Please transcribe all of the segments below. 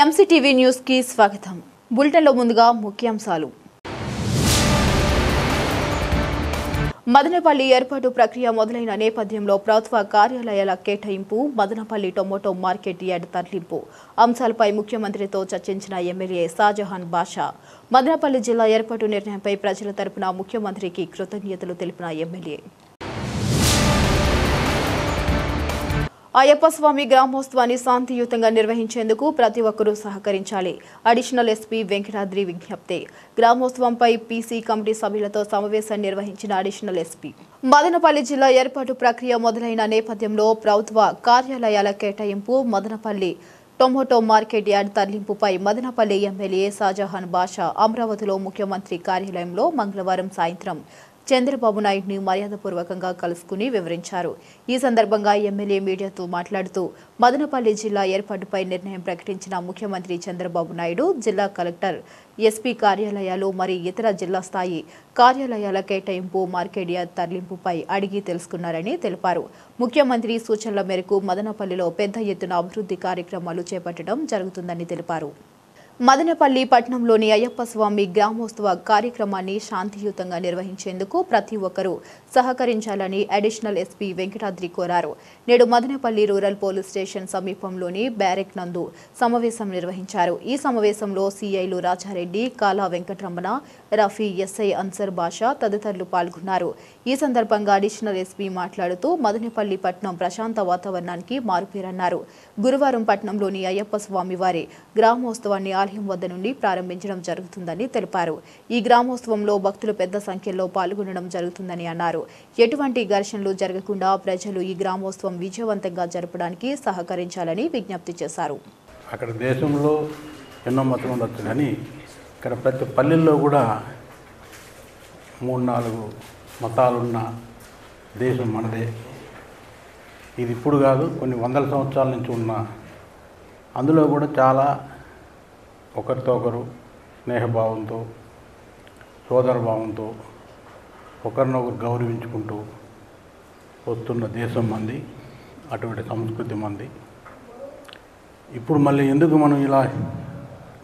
MCTV news కి స్వాగతం. బులెటిన్లో ముందుగా ముఖ్యాంశాలు. మదనపల్లి ఏర్పాటు ప్రక్రియ మొదలైన నేపథ్యంలో ప్రభుత్వ కార్యాలయాల కేటాయింపు, మదనపల్లి టొమాటో మార్కెట్ యార్డ్ తరలింపు అంశాలపై ముఖ్యమంత్రితో చర్చించిన ఎమ్మెల్యే షాజహాన్ బాషా. మదనపల్లి జిల్లా ఏర్పాటు నిర్ణయంపై ప్రజల తరపున ముఖ్యమంత్రికి కృతజ్ఞతలు తెలిపిన ఎమ్మెల్యే. అయ్యప్ప స్వామి గ్రామోత్సవాన్ని శాంతియుతంగా నిర్వహించేందుకు ప్రతి ఒక్కరూ సహకరించాలి. అడిషనల్ ఎస్పీ వెంకటాద్రి విజ్ఞప్తి. గ్రామోత్సవంపై పీసీ కమిటీ సభ్యులతో సమావేశాన్ని నిర్వహించిన అడిషనల్ ఎస్పీ. మదనపల్లి జిల్లా ఏర్పాటు ప్రక్రియ మొదలైన నేపథ్యంలో ప్రభుత్వ కార్యాలయాల కేటాయింపు, మదనపల్లి టొమాటో మార్కెట్ యార్డ్ తరలింపుపై మదనపల్లి ఎమ్మెల్యే షాజహాన్ బాషా అమరావతిలో ముఖ్యమంత్రి కార్యాలయంలో మంగళవారం సాయంత్రం చంద్రబాబు నాయుడిని మర్యాదపూర్వకంగా కలుసుకుని వివరించారు. ఈ సందర్భంగా ఎమ్మెల్యే మీడియాతో మాట్లాడుతూ మదనపల్లి జిల్లా ఏర్పాటుపై నిర్ణయం ప్రకటించిన ముఖ్యమంత్రి చంద్రబాబు నాయుడు జిల్లా కలెక్టర్, ఎస్పీ కార్యాలయాలు మరియు ఇతర జిల్లా స్థాయి కార్యాలయాల కేటాయింపు, మార్కెట్ యార్డ్ తరలింపుపై అడిగి తెలుసుకున్నారని తెలిపారు. ముఖ్యమంత్రి సూచనల మేరకు మదనపల్లిలో పెద్ద ఎత్తున అభివృద్ధి కార్యక్రమాలు చేపట్టడం జరుగుతుందని తెలిపారు. మదనపల్లి పట్టణంలోని అయ్యప్ప స్వామి గ్రామోత్సవ కార్యక్రమాన్ని శాంతియుతంగా నిర్వహించేందుకు ప్రతి ఒక్కరూ సహకరించాలని అడిషనల్ ఎస్పీ వెంకటాద్రి కోరారు. నేడు మదనపల్లి రూరల్ పోలీస్ స్టేషన్ సమీపంలోని బ్యారెక్ నందు సమావేశం నిర్వహించారు. ఈ సమావేశంలో సీఐలు రాజారెడ్డి, కాలా వెంకటరమణ, రఫీ, ఎస్ఐ అన్సర్ బాషా తదితరులు పాల్గొన్నారు. ఈ సందర్భంగా అడిషనల్ ఎస్పీ మాట్లాడుతూ మదనపల్లి పట్టణం ప్రశాంత వాతావరణానికి మారుపేరన్నారు. గురువారం పట్టణంలోని అయ్యప్ప స్వామి వారి గ్రామోత్సవాన్ని ఆలయం వద్ద నుండి ప్రారంభించడం జరుగుతుందని తెలిపారు. ఈ గ్రామోత్సవంలో భక్తులు పెద్ద సంఖ్యలో పాల్గొనడం జరుగుతుందని అన్నారు. ఎటువంటి ఘర్షణలు జరగకుండా ప్రజలు ఈ గ్రామోత్సవం విజయవంతంగా జరపడానికి సహకరించాలని విజ్ఞప్తి చేశారు. అక్కడ దేశంలో ఎన్నో మతాలు ఉండొచ్చు, కానీ ఇక్కడ ప్రతి పల్లెల్లో కూడా 3-4 మతాలున్న దేశం మనదే. ఇది ఇప్పుడు కాదు, కొన్ని వందల సంవత్సరాల నుంచి ఉన్న, అందులో కూడా చాలా ఒకరితో ఒకరు స్నేహభావంతో, సోదరభావంతో ఒకరినొకరు గౌరవించుకుంటూ వస్తున్న దేశం మంది, అటువంటి సంస్కృతి మంది. ఇప్పుడు మళ్ళీ ఎందుకు మనం ఇలా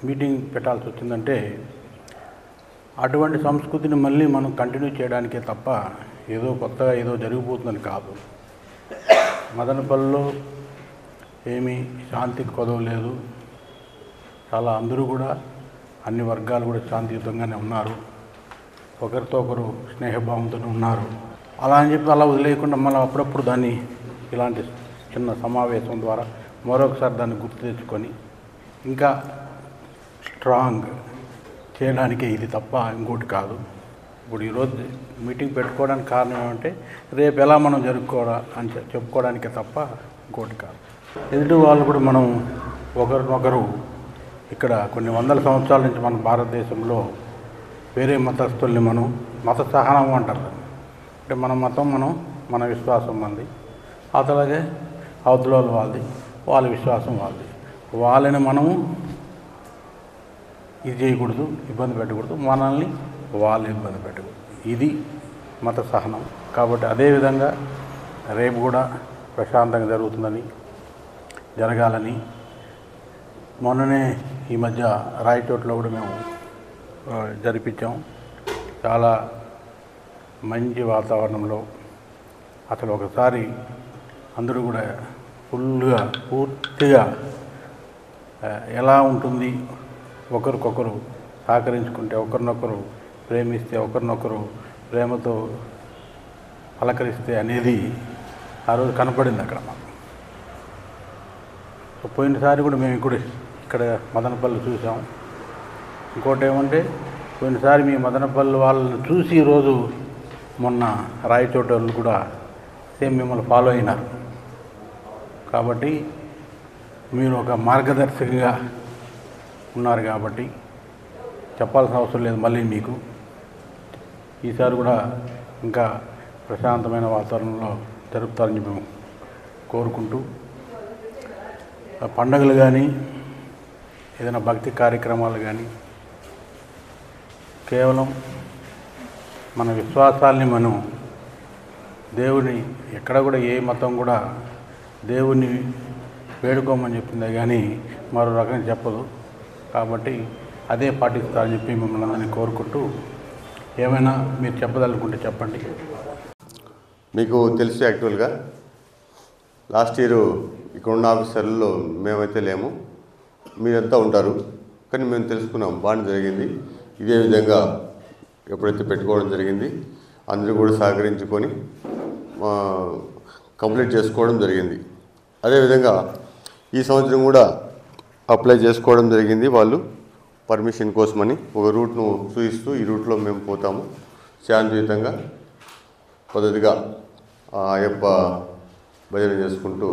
మీటింగ్ పెట్టాల్సి వచ్చిందంటే, అటువంటి సంస్కృతిని మళ్ళీ మనం కంటిన్యూ చేయడానికే తప్ప ఏదో కొత్తగా ఏదో జరిగిపోతుందని కాదు. మదనపల్లిలో ఏమీ శాంతికి కొదవలేదు. చాలా అందరూ కూడా, అన్ని వర్గాలు కూడా శాంతియుతంగానే ఉన్నారు, ఒకరితో ఒకరు స్నేహభావంతోనే ఉన్నారు. అలా అని చెప్పి అలా వదిలేయకుండా మనం అప్పుడప్పుడు దాన్ని ఇలాంటి చిన్న సమావేశం ద్వారా మరొకసారి దాన్ని గుర్తు తెచ్చుకొని ఇంకా స్ట్రాంగ్ చేయడానికే ఇది తప్ప ఇంకోటి కాదు. ఇప్పుడు ఈరోజు మీటింగ్ పెట్టుకోవడానికి కారణం ఏమంటే, రేపు ఎలా మనం జరుపుకోవడం అని చెప్పుకోవడానికే తప్ప ఇంకోటి కాదు. ఎదుటి వాళ్ళు కూడా మనం ఒకరినొకరు, ఇక్కడ కొన్ని వందల సంవత్సరాల నుంచి మన భారతదేశంలో వేరే మతస్థుల్ని మనం మత సహనం అంటారు. అంటే మన మతం మన విశ్వాసం మంది, అతలాగే అవతల వాళ్ళది, వాళ్ళ విశ్వాసం వాళ్ళది. వాళ్ళని మనము ఇది చేయకూడదు, ఇబ్బంది పెట్టకూడదు, మనల్ని వాళ్ళు ఇబ్బంది పెట్టకూడదు. ఇది మత సహనం. కాబట్టి అదేవిధంగా రేపు కూడా ప్రశాంతంగా జరగాలని మొన్ననే ఈ మధ్య రాయచోట్లో కూడా మేము జరిపించాం. చాలా మంచి వాతావరణంలో అసలు ఒకసారి అందరూ కూడా ఫుల్గా పూర్తిగా ఎలా ఉంటుంది, ఒకరికొకరు సహకరించుకుంటే, ఒకరినొకరు ప్రేమిస్తే, ఒకరినొకరు ప్రేమతో పలకరిస్తే అనేది ఆ రోజు కనపడింది అక్కడ మాకు. పోయినసారి కూడా మేము ఇక్కడ మదనపల్లి చూసాం. ఇంకోటి ఏమంటే, పోయినసారి మీ మదనపల్లి వాళ్ళని చూసి ఈరోజు మొన్న రాయచోట వాళ్ళు కూడా సేమ్ మిమ్మల్ని ఫాలో అయినారు. కాబట్టి మీరు ఒక మార్గదర్శకంగా ఉన్నారు కాబట్టి చెప్పాల్సిన అవసరం లేదు మళ్ళీ మీకు. ఈసారి కూడా ఇంకా ప్రశాంతమైన వాతావరణంలో జరుపుతారని మేము కోరుకుంటూ, పండుగలు కానీ ఏదైనా భక్తి కార్యక్రమాలు కానీ కేవలం మన విశ్వాసాల్ని మనం దేవుని, ఎక్కడ కూడా ఏ మతం కూడా దేవుణ్ణి వేడుకోమని చెప్పిందే కానీ మరో రకంగా చెప్పదు. కాబట్టి అదే పాటిస్తారని చెప్పి మిమ్మల్ని అందరినీ కోరుకుంటూ, ఏమైనా మీరు చెప్పదలుకుంటే చెప్పండి. మీకు తెలుసు, యాక్చువల్గా లాస్ట్ ఇయర్ ఇక్కడ ఉన్న ఆఫీసర్లలో మేమైతే లేము, మీరంతా ఉంటారు. కానీ మేము తెలుసుకున్నాం, బాగా జరిగింది. ఇదే విధంగా ఎప్పుడైతే పెట్టుకోవడం జరిగింది, అందరూ కూడా సహకరించుకొని కంప్లీట్ చేసుకోవడం జరిగింది. అదేవిధంగా ఈ సంవత్సరం కూడా అప్లై చేసుకోవడం జరిగింది. వాళ్ళు పర్మిషన్ కోసమని ఒక రూట్ను చూపిస్తూ, ఈ రూట్లో మేము పోతాము, శాంతియుతంగా పద్ధతిగా అయ్యప్ప భజన చేసుకుంటూ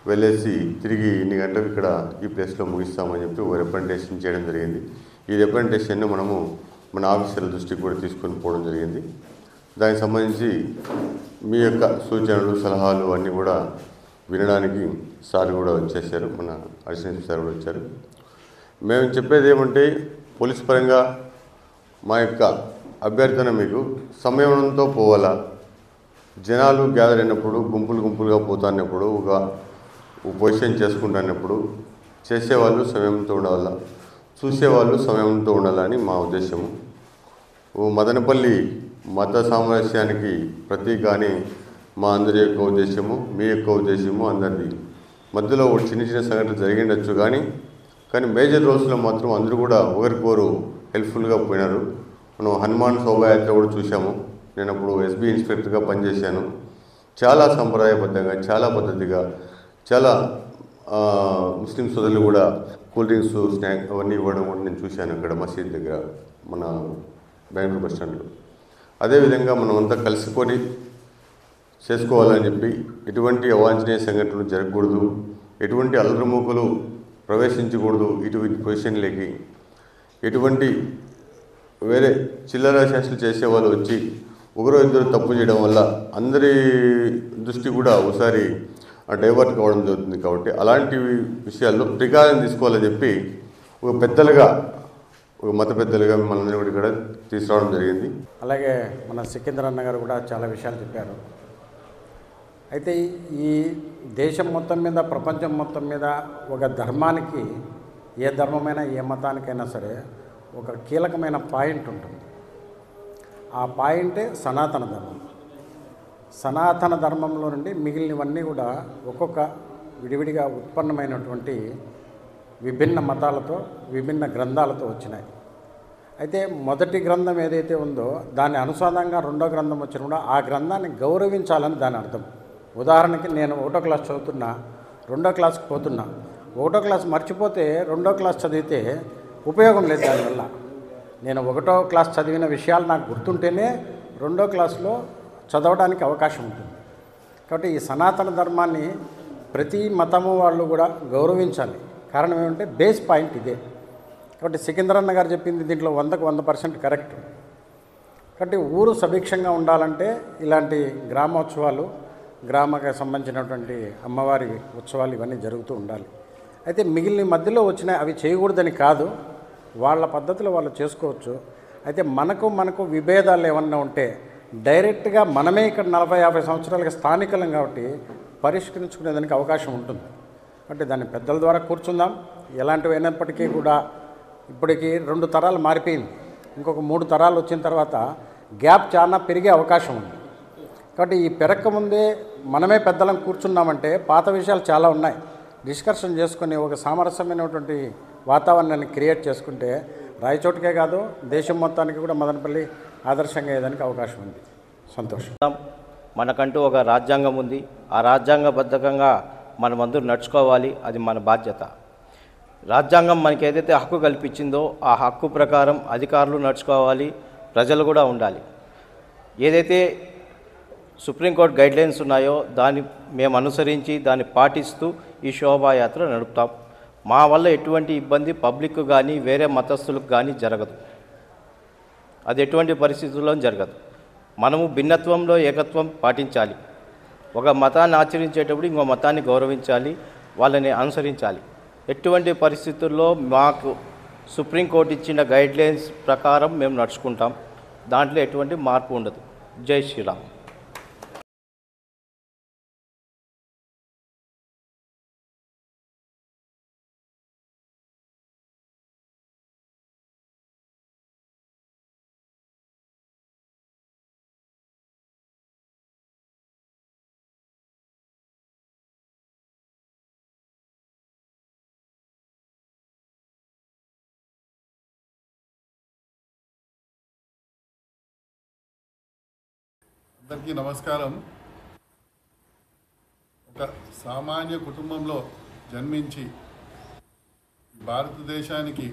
వెళ్ళేసి తిరిగి ఇన్ని గంటలకు ఇక్కడ ఈ ప్లేస్లో ముగిస్తామని చెప్పి ఒక రిప్రజెంటేషన్ చేయడం జరిగింది. ఈ రిప్రజెంటేషన్ను మనము మన ఆఫీసర్ల దృష్టికి కూడా తీసుకొని పోవడం జరిగింది. దానికి సంబంధించి మీ యొక్క సూచనలు, సలహాలు అన్నీ కూడా వినడానికి సార్ కూడా వచ్చేసారు, మన అడిషనల్ సార్ కూడా వచ్చారు. మేము చెప్పేది ఏమంటే, పోలీస్ పరంగా మా యొక్క అభ్యర్థన మీకు సంయమనంతో పోవాలా. జనాలు గ్యాదర్ అయినప్పుడు, గుంపులుగా పోతున్నప్పుడు, ఒక పొజిషన్ చేసుకుంటున్నప్పుడు చేసేవాళ్ళు సమయంతో ఉండాలా, చూసేవాళ్ళు సమయంతో ఉండాలని మా ఉద్దేశము. మదనపల్లి మత సామరస్యానికి ప్రతీకగానే మా అందరి యొక్క ఉద్దేశము, మీ యొక్క ఉద్దేశము అందరిది. మధ్యలో చిన్న సంఘటనలు జరిగిండొచ్చు, కానీ మేజర్ రోజుల్లో మాత్రం అందరూ కూడా ఒకరికొకరు హెల్ప్ఫుల్గా పోయినారు. మనం హనుమాన్ శోభాయాత్ర కూడా చూసాము. నేను అప్పుడు ఎస్బీ ఇన్స్పెక్టర్గా పనిచేశాను. చాలా సంప్రదాయబద్ధంగా, చాలా పద్ధతిగా, చాలా ముస్లిం సోదరులు కూడా కూల్ డ్రింక్స్, స్నాక్ అవన్నీ ఇవ్వడం కూడా నేను చూశాను ఇక్కడ మసీద్ దగ్గర, మన బెంగళూరు బస్ స్టాండ్లో. అదేవిధంగా మనం అంతా కలుసుకొని చేసుకోవాలని చెప్పి, ఎటువంటి అవాంఛనీయ సంఘటనలు జరగకూడదు, ఎటువంటి అల్లరిమూకలు ప్రవేశించకూడదు, ఇటువంటి పొజిషన్లోకి ఎటువంటి వేరే చిల్లర శాస్త్రాలు చేసేవాళ్ళు వచ్చి ఒకరో ఇద్దరు తప్పు చేయడం వల్ల అందరి దృష్టి కూడా ఒకసారి డైవర్ట్ కావడం జరుగుతుంది. కాబట్టి అలాంటి విషయాల్లో ప్రికాషన్ తీసుకోవాలని చెప్పి ఒక పెద్దలుగా, ఒక మత పెద్దలుగా మిమ్మల్ని కూడా ఇక్కడ తీసుకురావడం జరిగింది. అలాగే మన సికిందర్ అన్న గారు కూడా చాలా విషయాలు చెప్పారు. అయితే ఈ దేశం మొత్తం మీద, ప్రపంచం మొత్తం మీద ఒక ధర్మానికి, ఏ ధర్మమైనా ఏ మతానికైనా సరే ఒక కీలకమైన పాయింట్ ఉంటుంది. ఆ పాయింటే సనాతన ధర్మం. సనాతన ధర్మంలో నుండి మిగిలినవన్నీ కూడా ఒక్కొక్క విడివిడిగా ఉత్పన్నమైనటువంటి విభిన్న మతాలతో, విభిన్న గ్రంథాలతో వచ్చినాయి. అయితే మొదటి గ్రంథం ఏదైతే ఉందో దాని అనుసాదంగా రెండో గ్రంథం వచ్చినప్పుడు ఆ గ్రంథాన్ని గౌరవించాలని దాని అర్థం. ఉదాహరణకి నేను 1వ క్లాస్ చదువుతున్నా, 2వ క్లాస్కి పోతున్నా. 1వ క్లాస్ మర్చిపోతే 2వ క్లాస్ చదివితే ఉపయోగం లేదు. దానివల్ల నేను 1వ క్లాస్ చదివిన విషయాలు నాకు గుర్తుంటేనే 2వ క్లాస్లో చదవడానికి అవకాశం ఉంటుంది. కాబట్టి ఈ సనాతన ధర్మాన్ని ప్రతి మతము వాళ్ళు కూడా గౌరవించాలి. కారణం ఏమంటే బేస్ పాయింట్ ఇదే. కాబట్టి సికిందరన్న గారు చెప్పింది దీంట్లో 100కు 100% కరెక్ట్. కాబట్టి ఊరు సభిక్షంగా ఉండాలంటే ఇలాంటి గ్రామోత్సవాలు, గ్రామకు సంబంధించినటువంటి అమ్మవారి ఉత్సవాలు ఇవన్నీ జరుగుతూ ఉండాలి. అయితే మిగిలిన మధ్యలో వచ్చిన అవి చేయకూడదని కాదు, వాళ్ళ పద్ధతిలో వాళ్ళు చేసుకోవచ్చు. అయితే మనకు విభేదాలు ఏమన్నా ఉంటే డైరెక్ట్గా మనమే ఇక్కడ 40-50 సంవత్సరాలుగా స్థానికులం కాబట్టి పరిష్కరించుకునేదానికి అవకాశం ఉంటుంది. అంటే దాన్ని పెద్దల ద్వారా కూర్చుందాం. ఎలాంటివి అయినప్పటికీ కూడా ఇప్పటికి 2 తరాలు మారిపోయింది. ఇంకొక 3 తరాలు వచ్చిన తర్వాత గ్యాప్ చాలా పెరిగే అవకాశం ఉంది. కాబట్టి ఈ పెరక్క ముందే మనమే పెద్దలం కూర్చున్నామంటే పాత విషయాలు చాలా ఉన్నాయి, డిస్కషన్ చేసుకుని ఒక సామరస్యమైనటువంటి వాతావరణాన్ని క్రియేట్ చేసుకుంటే రాయచోటికే కాదు దేశం మొత్తానికి కూడా మదనపల్లి ఆదర్శంగా అయ్యేదానికి అవకాశం ఉంది. సంతోషం. మనకంటూ ఒక రాజ్యాంగం ఉంది. ఆ రాజ్యాంగబద్ధంగా మనమందరూ నడుచుకోవాలి. అది మన బాధ్యత. రాజ్యాంగం మనకి ఏదైతే హక్కు కల్పించిందో ఆ హక్కు ప్రకారం అధికారులు నడుచుకోవాలి, ప్రజలు కూడా ఉండాలి. ఏదైతే సుప్రీంకోర్టు గైడ్లైన్స్ ఉన్నాయో దాన్ని మేము అనుసరించి దాన్ని పాటిస్తూ ఈ శోభాయాత్ర నడుపుతాం. మా వల్ల ఎటువంటి ఇబ్బంది పబ్లిక్ కానీ వేరే మతస్థులకు కానీ జరగదు. అది ఎటువంటి పరిస్థితుల్లో జరగదు. మనము భిన్నత్వంలో ఏకత్వం పాటించాలి. ఒక మతాన్ని ఆచరించేటప్పుడు ఇంకో మతాన్ని గౌరవించాలి, వాళ్ళని అనుసరించాలి. ఎటువంటి పరిస్థితుల్లో మాకు సుప్రీంకోర్టు ఇచ్చిన గైడ్లైన్స్ ప్రకారం మేము నడుచుకుంటాం. దాంట్లో ఎటువంటి మార్పు ఉండదు. జై శ్రీరామ్. అందరికీ నమస్కారం. ఒక సామాన్య కుటుంబంలో జన్మించి భారతదేశానికి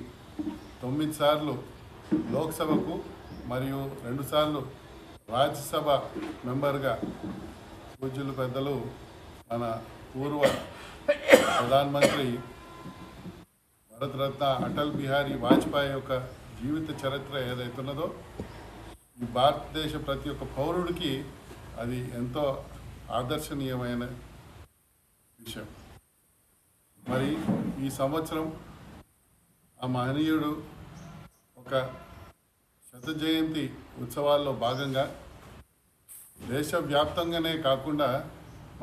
9 సార్లు లోక్సభకు మరియు 2 సార్లు రాజ్యసభ మెంబర్గా పూజ్యులు పెద్దలు మన పూర్వ ప్రధానమంత్రి భారతరత్న అటల్ బిహారీ వాజ్పేయి యొక్క జీవిత చరిత్ర ఏదైతున్నదో ఈ భారతదేశ ప్రతి ఒక్క పౌరుడికి అది ఎంతో ఆదర్శనీయమైన విషయం. మరి ఈ సంవత్సరం ఆ మహనీయుడు ఒక శత జయంతి ఉత్సవాల్లో భాగంగా దేశవ్యాప్తంగానే కాకుండా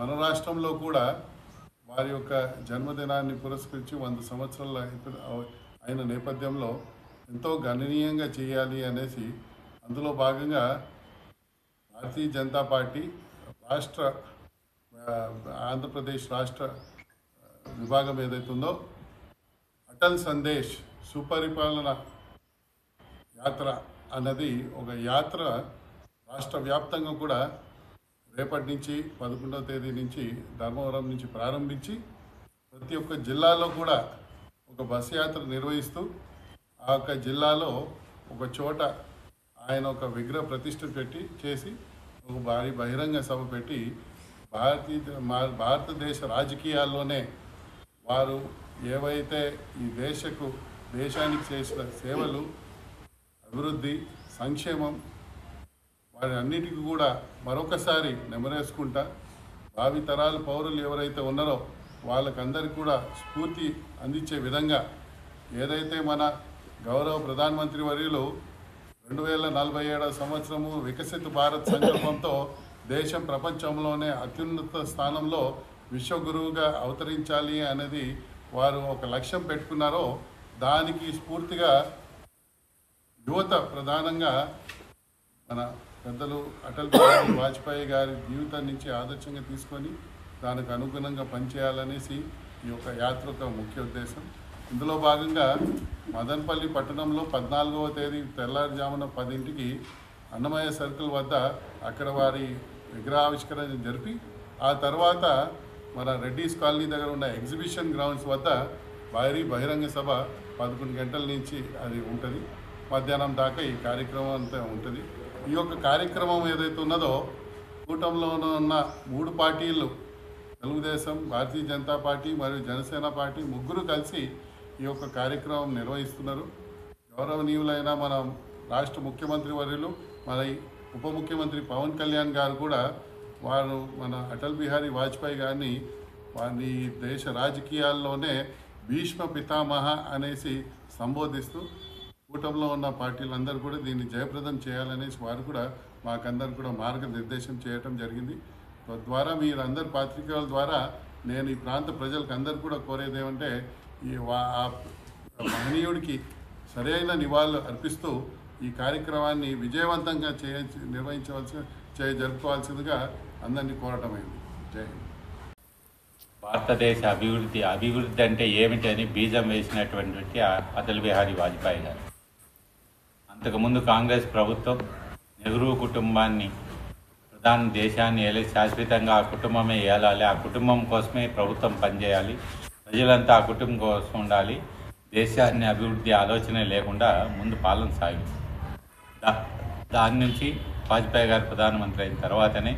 మన రాష్ట్రంలో కూడా వారి యొక్క జన్మదినాన్ని పురస్కరించి 100 సంవత్సరాలు అయిన నేపథ్యంలో ఎంతో గణనీయంగా చేయాలి అనేసి అందులో భాగంగా భారతీయ జనతా పార్టీ ఆంధ్రప్రదేశ్ రాష్ట్ర విభాగం ఏదైతుందో అటల్ సందేశ్ సుపరిపాలన యాత్ర అన్నది ఒక యాత్ర రాష్ట్ర వ్యాప్తంగా కూడా రేపటి నుంచి 11వ తేదీ నుంచి ధర్మవరం నుంచి ప్రారంభించి ప్రతి ఒక్క జిల్లాలో కూడా ఒక బస్ యాత్ర నిర్వహిస్తూ ఆ యొక్క జిల్లాలో ఒక చోట ఆయన ఒక విగ్రహ ప్రతిష్ఠ పెట్టి చేసి ఒక భారీ బహిరంగ సభ పెట్టి భారతదేశ రాజకీయాల్లోనే వారు ఏవైతే ఈ దేశానికి చేసిన సేవలు, అభివృద్ధి, సంక్షేమం వారి అన్నిటికీ కూడా మరొకసారి నెమరేసుకుంటా భావి తరాల పౌరులు ఎవరైతే ఉన్నారో వాళ్ళకందరికీ కూడా స్ఫూర్తి అందించే విధంగా ఏదైతే మన గౌరవ ప్రధానమంత్రి వర్యులు 2047 సంవత్సరము వికసిత భారత్ సంకల్పంతో దేశం ప్రపంచంలోనే అత్యున్నత స్థానంలో విశ్వగురువుగా అవతరించాలి అనేది వారు ఒక లక్ష్యం పెట్టుకున్నారో దానికి స్ఫూర్తిగా యువత ప్రధానంగా మన పెద్దలు అటల్ బిహారీ వాజ్పేయి గారి జీవితం నుంచి ఆదర్శంగా తీసుకొని దానికి అనుగుణంగా పనిచేయాలనేసి ఈ యొక్క యాత్ర ఒక ముఖ్య ఉద్దేశం. ఇందులో భాగంగా మదనపల్లి పట్టణంలో 14వ తేదీ తెల్లారుజామున 10ంటికి అన్నమయ్య సర్కిల్ వద్ద అక్కడ వారి విగ్రహావిష్కరణ జరిపి ఆ తర్వాత మన రెడ్డిస్ కాలనీ దగ్గర ఉన్న ఎగ్జిబిషన్ గ్రౌండ్స్ వద్ద భారీ బహిరంగ సభ 11 గంటల నుంచి అది ఉంటుంది. మధ్యాహ్నం దాకా ఈ కార్యక్రమం అంతా ఉంటుంది. ఈ యొక్క కార్యక్రమం ఏదైతే ఉన్నదో కూటమిలో ఉన్న 3 పార్టీలు తెలుగుదేశం, భారతీయ జనతా పార్టీ మరియు జనసేన పార్టీ ముగ్గురు కలిసి ఈ యొక్క కార్యక్రమం నిర్వహిస్తున్నారు. గౌరవనీయులైన మన రాష్ట్ర ముఖ్యమంత్రి వర్యులు మన ఉప ముఖ్యమంత్రి పవన్ కళ్యాణ్ గారు కూడా వారు మన అటల్ బిహారీ వాజ్పేయి గారిని వారిని దేశ రాజకీయాల్లోనే భీష్మ పితామహ అనేసి సంబోధిస్తూ కూటమిలో ఉన్న పార్టీలందరూ కూడా దీన్ని జయప్రదం చేయాలనేసి వారు కూడా మాకందరూ కూడా మార్గనిర్దేశం చేయటం జరిగింది. తద్వారా మీరందరు పాత్రికేయుల ద్వారా నేను ఈ ప్రాంత ప్రజలకు అందరూ కూడా కోరేది ఏమంటే ఈ మహనీయుడికి సరైన నివాళులు అర్పిస్తూ ఈ కార్యక్రమాన్ని విజయవంతంగా జరుపుకోవాల్సిందిగా అందరినీ కోరటమైంది. జై హింద్. భారతదేశ అభివృద్ధి అంటే ఏమిటి అని బీజం వేసినటువంటి అటల్ బిహారీ వాజ్పేయి గారు. అంతకుముందు కాంగ్రెస్ ప్రభుత్వం నెహ్రూ కుటుంబాన్ని దేశాన్ని శాశ్వతంగా ఆ కుటుంబమే ఏలాలి, ఆ కుటుంబం కోసమే ప్రభుత్వం పనిచేయాలి, ప్రజలంతా ఆ కుటుంబం కోసం ఉండాలి, దేశాన్ని అభివృద్ధి ఆలోచన లేకుండా ముందు పాలన సాగింది. దాని నుంచి వాజ్పేయి గారు ప్రధానమంత్రి అయిన తర్వాతనే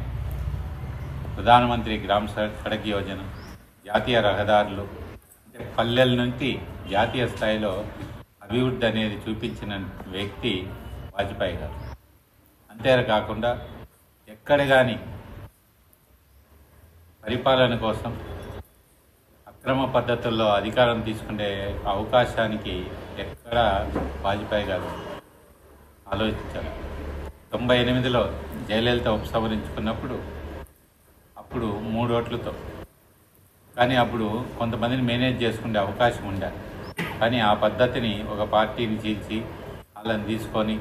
ప్రధానమంత్రి గ్రామ సడక్ యోజన, జాతీయ రహదారులు, అంటే పల్లెల నుంచి జాతీయ స్థాయిలో అభివృద్ధి అనేది చూపించిన వ్యక్తి వాజ్పేయి గారు. అంతేకాకుండా ఎక్కడ కానీ పరిపాలన కోసం అక్రమ పద్ధతుల్లో అధికారం తీసుకునే అవకాశానికి ఎక్కడ వాజ్పేయి గారు ఆలోచించారు. 98లో జయలలిత ఉపసంహరించుకున్నప్పుడు అప్పుడు 3 ఓట్లతో, కానీ అప్పుడు కొంతమందిని మేనేజ్ చేసుకునే అవకాశం ఉండాలి. కానీ ఆ పద్ధతిని ఒక పార్టీని చీల్చి వాళ్ళని తీసుకొని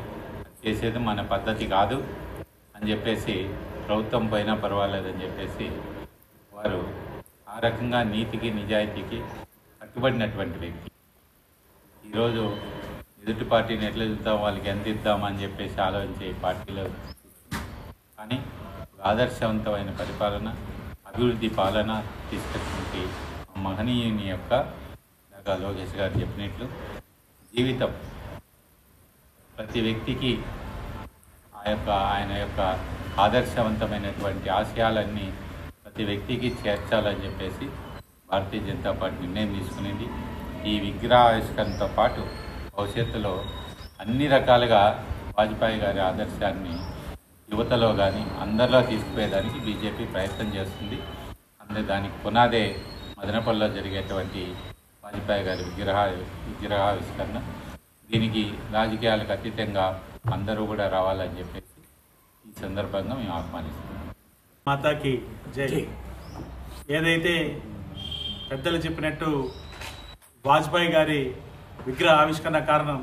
చేసేది మన పద్ధతి కాదు అని చెప్పేసి ప్రభుత్వం పైన పర్వాలేదని చెప్పేసి వారు ఆ రకంగా నీతికి నిజాయితీకి కట్టుబడినటువంటి వ్యక్తి. ఈరోజు ఎదుటి పార్టీని ఎట్లా ఇద్దాం, వాళ్ళకి ఎంత ఇద్దామని చెప్పేసి ఆలోచించే పార్టీలో, కానీ ఆదర్శవంతమైన పరిపాలన, అభివృద్ధి పాలన తీసుకొచ్చినటువంటి మహనీయుని యొక్క లోకేష్ గారు చెప్పినట్లు జీవితం ప్రతి వ్యక్తికి ఆయన యొక్క ఆదర్శవంతమైనటువంటి ఆశయాలన్నీ ప్రతి వ్యక్తికి చేర్చాలని చెప్పేసి భారతీయ జనతా పార్టీ నిర్ణయం తీసుకునేది. ఈ విగ్రహావిష్కరణతో పాటు భవిష్యత్తులో అన్ని రకాలుగా వాజ్పేయి గారి ఆదర్శాన్ని యువతలో కానీ అందరిలో తీసుకుపోయేదానికి బీజేపీ ప్రయత్నం చేస్తుంది. దానికి పునాదే మదనపల్లిలో జరిగేటువంటి వాజ్పేయి గారి విగ్రహావిష్కరణ. దీనికి రాజకీయాలకు అతీతంగా అందరూ కూడా రావాలని చెప్పేసి ఈ సందర్భంగా మేము ఆహ్వానిస్తున్నాం. మాతాకి జై. ఏదైతే పెద్దలు చెప్పినట్టు వాజ్పేయి గారి విగ్రహ ఆవిష్కరణ కారణం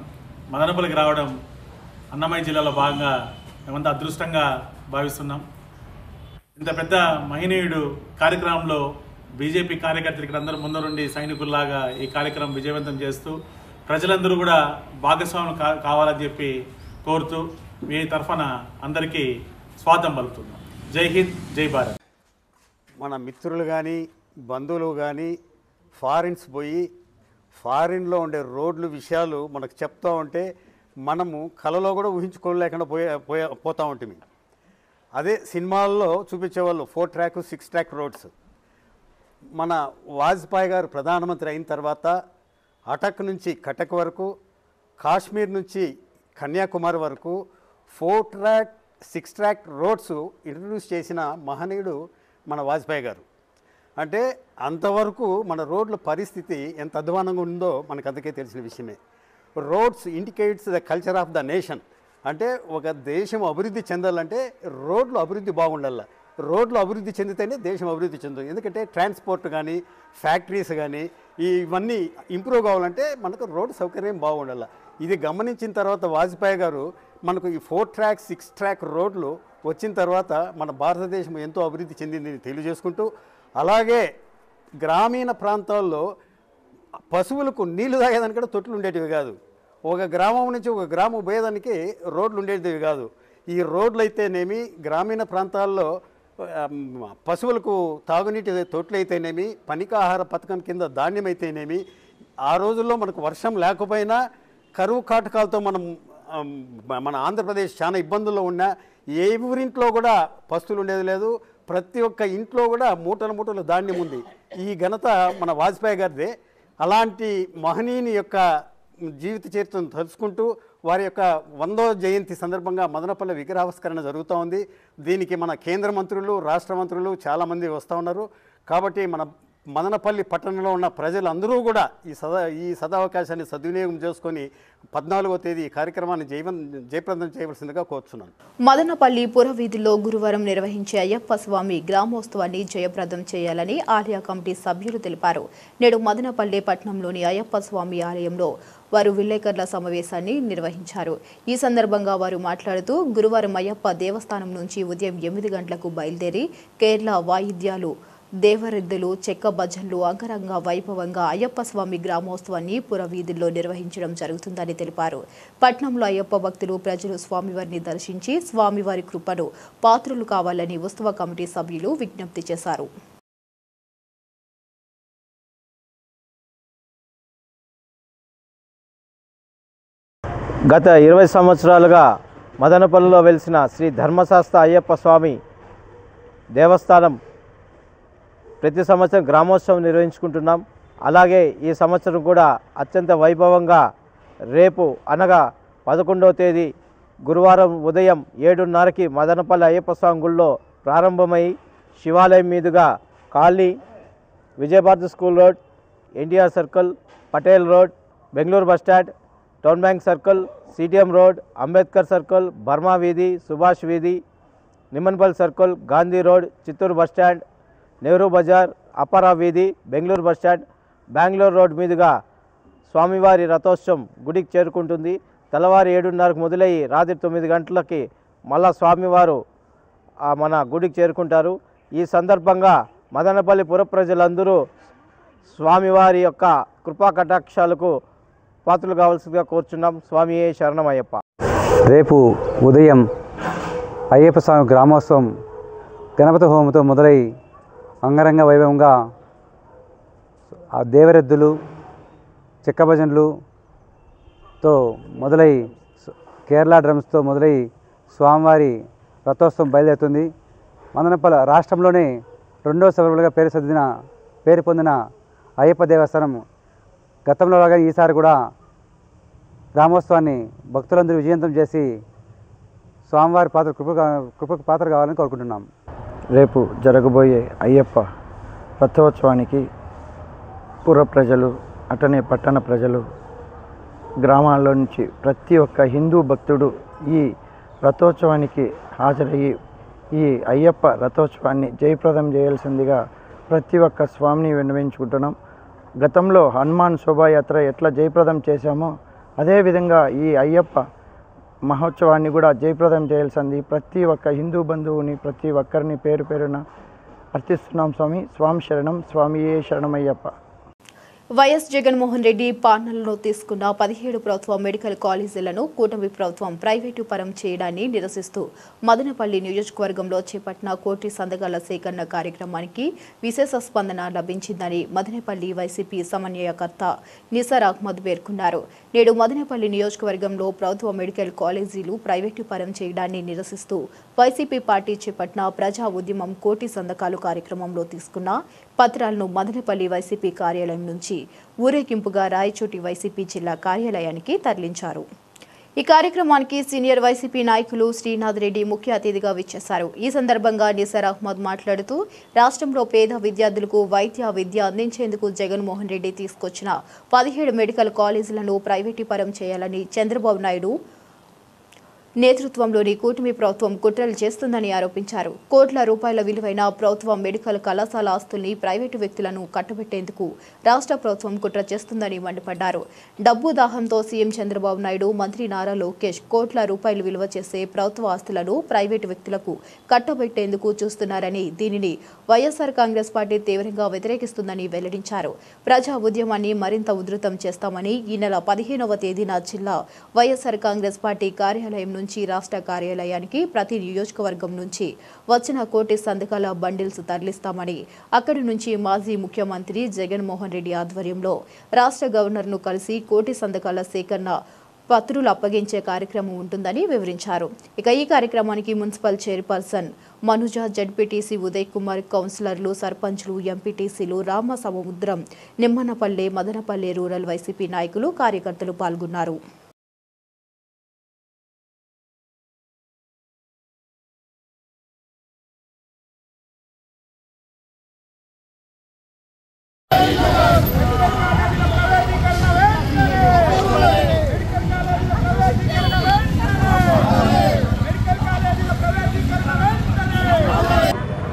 మదనపల్లికి రావడం అన్నమయ్య జిల్లాలో భాగంగా మేమంతా అదృష్టంగా భావిస్తున్నాం. ఇంత పెద్ద మహనీయుడు కార్యక్రమంలో బీజేపీ కార్యకర్తలు ఇక్కడ అందరూ ముందరుండి సైనికుల్లాగా ఈ కార్యక్రమం విజయవంతం చేస్తూ ప్రజలందరూ కూడా భాగస్వాములు కావాలని చెప్పి కోరుతూ మీ తరఫున అందరికీ స్వాగతం పలుకుతున్నాం. జై హింద్, జై భారత్. మన మిత్రులు కానీ బంధువులు కానీ ఫారిన్స్ పోయి ఫారిన్లో ఉండే రోడ్లు విషయాలు మనకు చెప్తూ ఉంటే మనము కలలో కూడా ఊహించుకోలేకుండా పోతూ ఉంటుంది. అదే సినిమాల్లో చూపించేవాళ్ళు 4 ట్రాక్ 6 ట్రాక్ రోడ్స్. మన వాజ్పేయి గారు ప్రధానమంత్రి అయిన తర్వాత అటక్ నుంచి కటక్ వరకు, కాశ్మీర్ నుంచి కన్యాకుమారి వరకు 4 ట్రాక్ 6 ట్రాక్ రోడ్స్ ఇంట్రడ్యూస్ చేసిన మహనీయుడు మన వాజ్పేయి గారు. అంటే అంతవరకు మన రోడ్ల పరిస్థితి ఎంత అధ్వానంగా ఉందో మనకు అందుకే తెలిసిన విషయమే. Roads indicates the culture of the nation. అంటే ఒక దేశం అభివృద్ధి చెందాలంటే రోడ్లు అభివృద్ధి బాగుండాలి. రోడ్లు అభివృద్ధి చెందితేనే దేశం అభివృద్ధి చెందుతుంది. ఎందుకంటే ట్రాన్స్పోర్ట్ కానీ ఫ్యాక్టరీస్ కానీ ఇవన్నీ ఇంప్రూవ్ కావాలంటే మనకు రోడ్డు సౌకర్యం బాగుండాలి. ఇది గమనించిన తర్వాత వాజ్పేయి గారు మనకు ఈ 4 ట్రాక్ 6 ట్రాక్ రోడ్లు వచ్చిన తర్వాత మన భారతదేశం ఎంతో అభివృద్ధి చెందిందని తెలియజేసుకుంటూ, అలాగే గ్రామీణ ప్రాంతాల్లో పశువులకు నీళ్లు తాగేదానికి కూడా తొట్లు ఉండేటివి కాదు. ఒక గ్రామం నుంచి ఒక గ్రామం పోయేదానికి రోడ్లు ఉండేటివి కాదు. ఈ రోడ్లు అయితేనేమి, గ్రామీణ ప్రాంతాల్లో పశువులకు తాగునీటి తొట్లు అయితేనేమి, పనికాహార పథకం కింద ధాన్యం అయితేనేమి, ఆ రోజుల్లో మనకు వర్షం లేకపోయినా కరువు కాటకాలతో మన ఆంధ్రప్రదేశ్ చాలా ఇబ్బందుల్లో ఉన్నా ఎవరింట్లో కూడా పస్తులు ఉండేది లేదు. ప్రతి ఒక్క ఇంట్లో కూడా మూటలు మూటలు ధాన్యం ఉంది. ఈ ఘనత మన వాజ్పేయి గారిదే. అలాంటి మహనీయుని యొక్క జీవిత చరిత్రను తలుచుకుంటూ వారి యొక్క 100వ జయంతి సందర్భంగా మదనపల్లి విగ్రహావిష్కరణ జరుగుతూ ఉంది. దీనికి మన కేంద్ర మంత్రులు, రాష్ట్ర మంత్రులు చాలామంది వస్తూ ఉన్నారు. కాబట్టి మన మదనపల్లి పట్టణంలో ఉన్న ప్రజలందరూ కూడా ఈ సదావకాశాన్ని సద్వినియోగం చేసుకొని 14వ తేదీ ఈ కార్యక్రమాన్ని జయప్రదం చేయవలసిందిగా కోరుతున్నాను. మదనపల్లి పురవీధిలో గురువారం నిర్వహించే అయ్యప్ప స్వామి గ్రామోత్సవాన్ని జయప్రదం చేయాలని ఆలయ కమిటీ సభ్యులు తెలిపారు. నేడు మదనపల్లి పట్టణంలోని అయ్యప్ప స్వామి ఆలయంలో వారు విలేకరుల సమావేశాన్ని నిర్వహించారు. ఈ సందర్భంగా వారు మాట్లాడుతూ గురువారం అయ్యప్ప దేవస్థానం నుంచి ఉదయం 8 గంటలకు బయలుదేరి కేరళ వాయిద్యాలు, దేవరెద్దులు, చెక్క భజన్లు అంగరంగ వైభవంగా అయ్యప్ప స్వామి గ్రామోత్సవాన్ని పురవీధుల్లో నిర్వహించడం జరుగుతుందని తెలిపారు. పట్నంలో అయ్యప్ప భక్తులు ప్రజలు స్వామివారిని దర్శించి స్వామివారి కృపను పాత్రులు కావాలని ఉత్సవ కమిటీ సభ్యులు విజ్ఞప్తి చేశారు. గత 20 సంవత్సరాలుగా మదనపల్లిలో వెలిసిన శ్రీ ధర్మశాస్త్ర అయ్యప్ప స్వామి దేవస్థానం ప్రతి సంవత్సరం గ్రామోత్సవం నిర్వహించుకుంటున్నాం. అలాగే ఈ సంవత్సరం కూడా అత్యంత వైభవంగా రేపు అనగా 11వ తేదీ గురువారం ఉదయం 7:30కి మదనపల్లి అయ్యప్ప స్వామి గుళ్ళో ప్రారంభమై శివాలయం మీదుగా colony, Vijayabharati school road, NTR circle, Patel road, Bengaluru bus stand, town bank circle, CTM road, Ambedkar circle, Burma వీధి, సుభాష్ వీధి, Nimmanpalli circle, Gandhi road, Chittoor bus stand, Nehru బజార్, అప్పారా వీధి, బెంగళూరు బస్టాండ్, బెంగళూరు రోడ్ మీదుగా స్వామివారి రథోత్సవం గుడికి చేరుకుంటుంది. తెల్లవారు 7:30కు మొదలయ్యి రాత్రి 9 గంటలకి మళ్ళా స్వామివారు మన గుడికి చేరుకుంటారు. ఈ సందర్భంగా మదనపల్లి పుర ప్రజలందరూ స్వామివారి యొక్క కృపా కటాక్షాలకు పాత్రలు కావాల్సిందిగా కోరుచున్నాం. స్వామియే శరణమయ్యప్ప. రేపు ఉదయం అయ్యప్ప స్వామి గ్రామోత్సవం గణపతి హోమంతో మొదలై అంగరంగ వైభవంగా ఆ దేవరెద్దులు చెక్క భజనలుతో మొదలై కేరళ డ్రమ్స్తో మొదలై స్వామివారి రథోత్సవం బయలుదేరుతుంది. మదనపల్లి రాష్ట్రంలోనే రెండవ శబరిమలగా పేరు పొందిన అయ్యప్ప దేవస్థానం గతంలో లాగా ఈసారి కూడా గ్రామోత్సవాన్ని భక్తులందరూ విజయవంతం చేసి స్వామివారి కృపకు పాత్ర కావాలని కోరుకుంటున్నాం. రేపు జరగబోయే అయ్యప్ప రథోత్సవానికి పుర ప్రజలు అటనే పట్టణ ప్రజలు గ్రామాల్లో నుంచి ప్రతి ఒక్క హిందూ భక్తుడు ఈ రథోత్సవానికి హాజరయ్యి ఈ అయ్యప్ప రథోత్సవాన్ని జయప్రదం చేయాల్సిందిగా ప్రతి ఒక్క స్వామిని విన్నవించుకుంటున్నాం. గతంలో హనుమాన్ శోభాయాత్ర ఎట్లా జయప్రదం చేశామో అదేవిధంగా ఈ అయ్యప్ప మహోత్సవాన్ని కూడా జయప్రదం చేయాల్సింది ప్రతి ఒక్క హిందూ బంధువుని ప్రతి ఒక్కరిని పేరు పేరున అర్థిస్తున్నాం. స్వామి శరణం, స్వామియే శరణమయ్యప్ప. వైఎస్ జగన్మోహన్ రెడ్డి పాలనలో తీసుకున్న 17 ప్రభుత్వ మెడికల్ కాలేజీలను కూటమి ప్రభుత్వం ప్రైవేటు పరం చేయడాన్ని నిరసిస్తూ మదనపల్లి నియోజకవర్గంలో చేపట్టిన కోటి సంతకాల సేకరణ కార్యక్రమానికి విశేష స్పందన లభించిందని మదనపల్లి వైసీపీ సమన్వయకర్త నిసార్ అహ్మద్ పేర్కొన్నారు. నేడు మదనపల్లి నియోజకవర్గంలో ప్రభుత్వ మెడికల్ కాలేజీలు ప్రైవేటు పరం చేయడాన్ని నిరసిస్తూ వైసీపీ పార్టీ చేపట్టిన ప్రజా ఉద్యమం కోటి సంతకాలు కార్యక్రమంలో తీసుకున్న పత్రాలను మదనపల్లి వైసీపీ కార్యాలయం నుంచి ఊరేగింపుగా రాయచోటి వైసీపీ జిల్లా కార్యాలయానికి తరలించారు. ఈ కార్యక్రమానికి సీనియర్ వైసీపీ నాయకులు శ్రీనాథ్ రెడ్డి ముఖ్య అతిథిగా విచ్చేశారు. ఈ సందర్భంగా నిసార్ అహ్మద్ మాట్లాడుతూ రాష్ట్రంలో పేద విద్యార్థులకు వైద్య విద్య అందించేందుకు జగన్మోహన్ రెడ్డి తీసుకొచ్చిన 17 మెడికల్ కాలేజీలను ప్రైవేటీకరణ చేయాలని చంద్రబాబు నాయుడు నేతృత్వంలోని కూటమి ప్రభుత్వం కుట్రలు చేస్తుందని ఆరోపించారు. కోట్ల రూపాయల విలువైన ప్రభుత్వ మెడికల్ కళాశాల ఆస్తుల్ని ప్రైవేటు వ్యక్తులను కట్టబెట్టేందుకు రాష్ట్ర ప్రభుత్వం కుట్ర చేస్తుందని మండిపడ్డారు. డబ్బు దాహంతో సీఎం చంద్రబాబు నాయుడు, మంత్రి నారా లోకేష్ కోట్ల రూపాయలు విలువ చేసే ప్రభుత్వ ఆస్తులను ప్రైవేటు వ్యక్తులకు కట్టబెట్టేందుకు చూస్తున్నారని, దీనిని వైఎస్ఆర్ కాంగ్రెస్ పార్టీ తీవ్రంగా వ్యతిరేకిస్తుందని వెల్లడించారు. ప్రజా ఉద్యమాన్ని మరింత ఉధృతం చేస్తామని ఈ నెల 15వ తేదీన జిల్లా వైఎస్ఆర్ కాంగ్రెస్ పార్టీ కార్యాలయం నుంచి రాష్ట్ర కార్యాలయానికి ప్రతి నియోజకవర్గం నుంచి వచ్చిన కోటి సంతకాల బండిల్స్ తరలిస్తామని, అక్కడి నుంచి మాజీ ముఖ్యమంత్రి జగన్మోహన్ రెడ్డి ఆధ్వర్యంలో రాష్ట్ర గవర్నర్ను కలిసి కోటి సంతకాల సేకరణ పత్రులు అప్పగించే కార్యక్రమం ఉంటుందని వివరించారు. ఇక ఈ కార్యక్రమానికి municipal chairperson Manuja, ZPTC Uday Kumar, కౌన్సిలర్లు, సర్పంచ్లు, ఎంపీటీసీలు, రామసముద్రం, నిమ్మనపల్లె, మదనపల్లె రూరల్ వైసీపీ నాయకులు, కార్యకర్తలు పాల్గొన్నారు.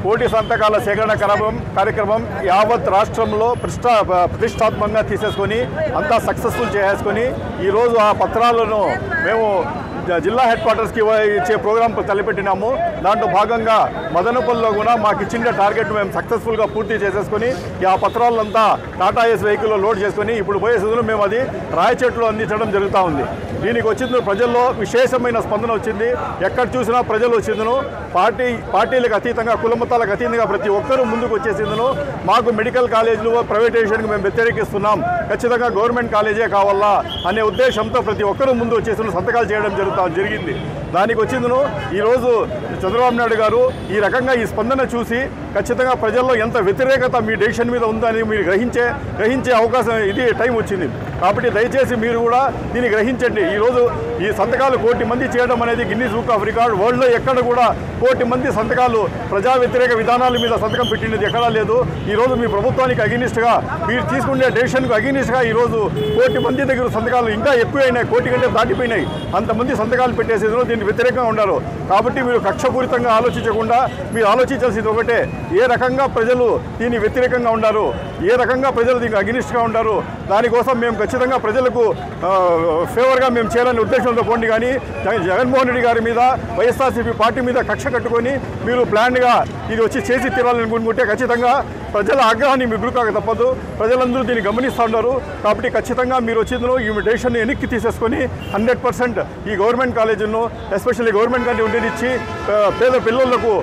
కోటి సంతకాల సేకరణ కార్యక్రమం యావత్ రాష్ట్రంలో ప్రతిష్టాత్మకంగా తీసేసుకొని అంతా సక్సెస్ఫుల్ చేసుకొని ఈరోజు ఆ పత్రాలను మేము జిల్లా హెడ్ క్వార్టర్స్కి ఇచ్చే ప్రోగ్రాం తలపెట్టినాము. దాంట్లో భాగంగా మదనపల్లిలో కూడా మాకు ఇచ్చిన టార్గెట్ మేము సక్సెస్ఫుల్గా పూర్తి చేసేసుకొని ఆ పత్రాలంతా టాటా ఏస్ వెహికల్లో లోడ్ చేసుకొని ఇప్పుడు పోయే రోజులు మేము అది రాయచెట్లు అందించడం జరుగుతూ ఉంది. దీనికి వచ్చింది ప్రజల్లో విశేషమైన స్పందన వచ్చింది. ఎక్కడ చూసినా ప్రజలు వచ్చిందను పార్టీలకు అతీతంగా, కులమతాలకు అతీతంగా ప్రతి ఒక్కరూ ముందుకు వచ్చేసిందను. మాకు మెడికల్ కాలేజీలు ప్రైవేటైజేషన్కి మేము వ్యతిరేకిస్తున్నాం, ఖచ్చితంగా గవర్నమెంట్ కాలేజే కావాలా అనే ఉద్దేశంతో ప్రతి ఒక్కరూ ముందు వచ్చేసి సంతకాలు చేయడం జరిగింది. దానికి వచ్చిందను ఈరోజు చంద్రబాబు నాయుడు గారు ఈ రకంగా ఈ స్పందన చూసి ఖచ్చితంగా ప్రజల్లో ఎంత వ్యతిరేకత మీ డెసిషన్ మీద ఉందని మీరు గ్రహించే అవకాశం ఇది టైం వచ్చింది. కాబట్టి దయచేసి మీరు కూడా దీన్ని గ్రహించండి. ఈరోజు ఈ సంతకాలు 1 కోటి మంది చేయడం అనేది గిన్నీస్ బుక్ ఆఫ్ రికార్డ్. వరల్డ్లో ఎక్కడ కూడా 1 కోటి మంది సంతకాలు ప్రజా వ్యతిరేక విధానాల మీద సంతకం పెట్టినది ఎక్కడా లేదు. ఈరోజు మీ ప్రభుత్వానికి అగెనిస్ట్గా, మీరు తీసుకునే డెసిషన్కు అగెనిస్ట్గా ఈరోజు 1 కోటి మంది దగ్గర సంతకాలు ఇంకా ఎక్కువైనాయి, 1 కోటి కంటే దాటిపోయినాయి. అంతమంది సంతకాలు పెట్టేసేందులో దీనికి వ్యతిరేకంగా ఉన్నారు. కాబట్టి మీరు కక్షపూరితంగా ఆలోచించకుండా మీరు ఆలోచించాల్సింది ఒకటే, ఏ రకంగా ప్రజలు దీన్ని వ్యతిరేకంగా ఉన్నారు, ఏ రకంగా ప్రజలు దీనికి అగెనిస్ట్గా ఉంటారు. దానికోసం మేము ఖచ్చితంగా ప్రజలకు ఫేవర్గా మేము చేయాలనే ఉద్దేశంతో పోండి. కానీ జగన్మోహన్ రెడ్డి గారి మీద, వైఎస్ఆర్సీపీ పార్టీ మీద కక్ష కట్టుకొని మీరు ప్లాన్గా ఇది వచ్చి చేసి తీరాలని అనుకుంటే ఖచ్చితంగా ప్రజల ఆగ్రహాన్ని మీకు గురికాక తప్పదు. ప్రజలందరూ దీన్ని గమనిస్తూ ఉన్నారు. కాబట్టి ఖచ్చితంగా మీరు వచ్చిందో ఈ డెసిషన్ వెనక్కి తీసేసుకొని 100% ఈ గవర్నమెంట్ కాలేజీలను, ఎస్పెషల్లీ గవర్నమెంట్ కాలేజీ ఉండేదిచ్చి పేద పిల్లలకు